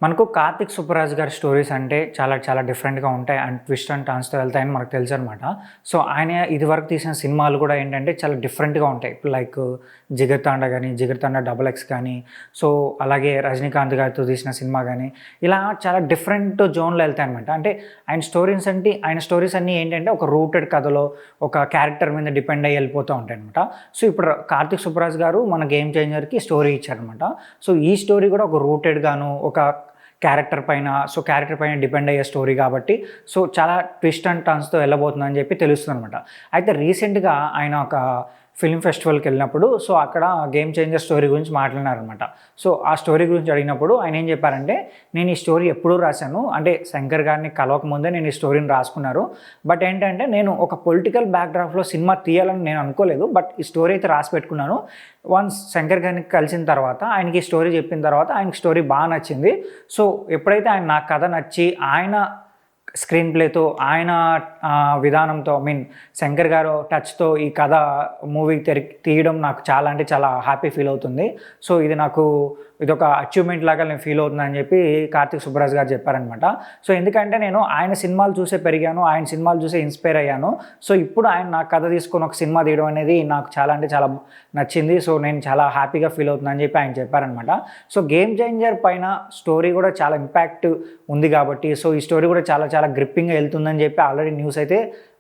మనకు 'కార్తీక్ సుబ్బరాజు' గారి స్టోరీస్ అంటే చాలా చాలా డిఫరెంట్‌గా ఉంటాయి. అండ్ ట్విస్ట్ అండ్ టర్న్స్‌తో వెళ్తాయని మనకు తెలుసనమాట. సో, ఆయన ఇదివరకు తీసిన సినిమాలు కూడా ఏంటంటే చాలా డిఫరెంట్‌గా ఉంటాయి. ఇప్పుడు లైక్ 'జిగర్తండ' గాని, 'జిగర్తండ డబుల్ ఎక్స్' కానీ, సో అలాగే రజనీకాంత్ గారితో తీసిన సినిమా గాని, ఇలా చాలా డిఫరెంట్ జోన్‌లో వెళ్తాయనమాట. అంటే ఆయన స్టోరీస్ అన్నీ ఏంటంటే ఒక రూటెడ్ కథలో, ఒక క్యారెక్టర్ మీద డిపెండ్ అయ్యి వెళ్ళిపోతూ ఉంటాయనమాట. సో, ఇప్పుడు 'కార్తీక్ సుబ్బరాజు' గారు మన 'గేమ్ చేంజర్‌కి' స్టోరీ ఇచ్చారనమాట. సో, ఈ స్టోరీ కూడా ఒక రూటెడ్‌గాను, ఒక క్యారెక్టర్ పైన డిపెండ్ అయ్యే స్టోరీ కాబట్టి, సో చాలా ట్విస్ట్ అండ్ టర్న్స్‌తో వెళ్ళబోతుందని చెప్పి తెలుస్తుందనమాట. అయితే రీసెంట్‌గా ఆయన ఒక ఫిల్మ్ ఫెస్టివల్‌కి వెళ్ళినప్పుడు, సో అక్కడ 'గేమ్ చేంజర్' స్టోరీ గురించి మాట్లాడినారనమాట. సో ఆ స్టోరీ గురించి అడిగినప్పుడు ఆయన ఏం చెప్పారంటే, నేను ఈ స్టోరీ ఎప్పుడూ రాశాను, అంటే శంకర్ గారిని కలవకముందే నేను ఈ స్టోరీని రాసుకున్నారు. బట్ ఏంటంటే నేను ఒక పొలిటికల్ బ్యాక్‌డ్రాప్‌లో సినిమా తీయాలని నేను అనుకోలేదు. బట్ ఈ స్టోరీ అయితే రాసి పెట్టుకున్నాను. వన్స్ శంకర్ గారిని కలిసిన తర్వాత, ఆయనకి ఈ స్టోరీ చెప్పిన తర్వాత ఆయనకి స్టోరీ బాగా నచ్చింది. సో ఎప్పుడైతే నా కథ నచ్చి ఆయన స్క్రీన్ ప్లేతో, ఆయన విధానంతో, శంకర్ గారు టచ్‌తో ఈ కథ మూవీ తీయడం నాకు చాలా అంటే చాలా హ్యాపీ ఫీల్ అవుతుంది. సో ఇదొక అచీవ్‌మెంట్ లాగా నేను ఫీల్ అవుతున్నాను అని చెప్పి 'కార్తీక్ సుబ్బరాజు' గారు చెప్పారనమాట. సో ఎందుకంటే నేను ఆయన సినిమాలు చూసే పెరిగాను, ఆయన సినిమాలు చూసే ఇన్స్పైర్ అయ్యాను. సో ఇప్పుడు ఆయన నా కథ తీసుకొని ఒక సినిమా తీయడం అనేది నాకు చాలా అంటే చాలా నచ్చింది. సో నేను చాలా హ్యాపీగా ఫీల్ అవుతున్నాను అని చెప్పి ఆయన చెప్పారనమాట. సో 'గేమ్ చేంజర్' పైన స్టోరీ కూడా చాలా ఇంపాక్ట్ ఉంది కాబట్టి, సో ఈ స్టోరీ కూడా చాలా చాలా గ్రిప్పింగ్‌గా వెళ్తుందని చెప్పి ఆల్రెడీ న్యూస్ అయితే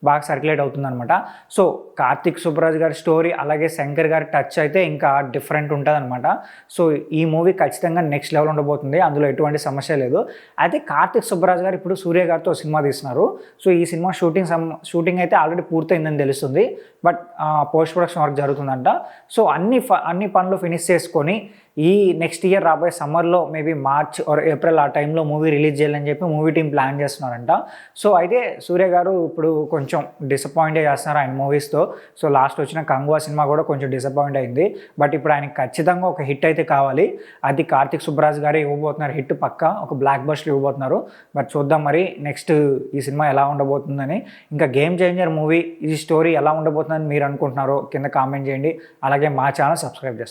బాగా సర్క్యులేట్ అవుతుందనమాట. సో 'కార్తీక్ సుబ్బరాజు' గారి స్టోరీ అలాగే శంకర్ గారి టచ్ అయితే ఇంకా డిఫరెంట్ ఉంటుందన్నమాట. సో ఈ మూవీ ఖచ్చితంగా నెక్స్ట్ లెవెల్ ఉండబోతుంది. అందులో ఎటువంటి సమస్య లేదు. అయితే 'కార్తీక్ సుబ్బరాజు' గారు ఇప్పుడు సూర్య గారితో సినిమా తీస్తున్నారు. సో ఈ సినిమా షూటింగ్ అయితే ఆల్రెడీ పూర్తయిందని తెలుస్తుంది. బట్ పోస్ట్ ప్రొడక్షన్ వర్క్ జరుగుతుందంట. సో అన్ని పనులు ఫినిష్ చేసుకొని ఈ నెక్స్ట్ ఇయర్ రాబోయే సమ్మర్లో మేబీ మార్చ్ ఆర్ ఏప్రిల్ ఆ టైంలో మూవీ రిలీజ్ చేయాలని చెప్పి మూవీ టీం ప్లాన్ చేస్తున్నారంట. సో అయితే సూర్య గారు ఇప్పుడు కొంచెం డిసప్పాయింట్ చేస్తున్నారు ఆయన మూవీస్తో. సో లాస్ట్ వచ్చిన 'కంగువా' సినిమా కూడా కొంచెం డిసప్పాయింట్ అయింది. బట్ ఇప్పుడు ఆయనకి ఖచ్చితంగా ఒక హిట్ అయితే కావాలి. అది 'కార్తీక్ సుబ్బరాజు' గారే ఇవ్వబోతున్నారు హిట్ పక్కా. ఒక బ్లాక్ బస్టర్ ఇవ్వబోతున్నారు. బట్ చూద్దాం మరి నెక్స్ట్ ఈ సినిమా ఎలా ఉండబోతుందని. ఇంకా 'గేమ్ చేంజర్' మూవీ ఈ స్టోరీ ఎలా ఉండబోతుందని మీరు అనుకుంటున్నారో కింద కామెంట్ చేయండి. అలాగే మా ఛానల్ సబ్స్క్రైబ్ చేసుకోండి.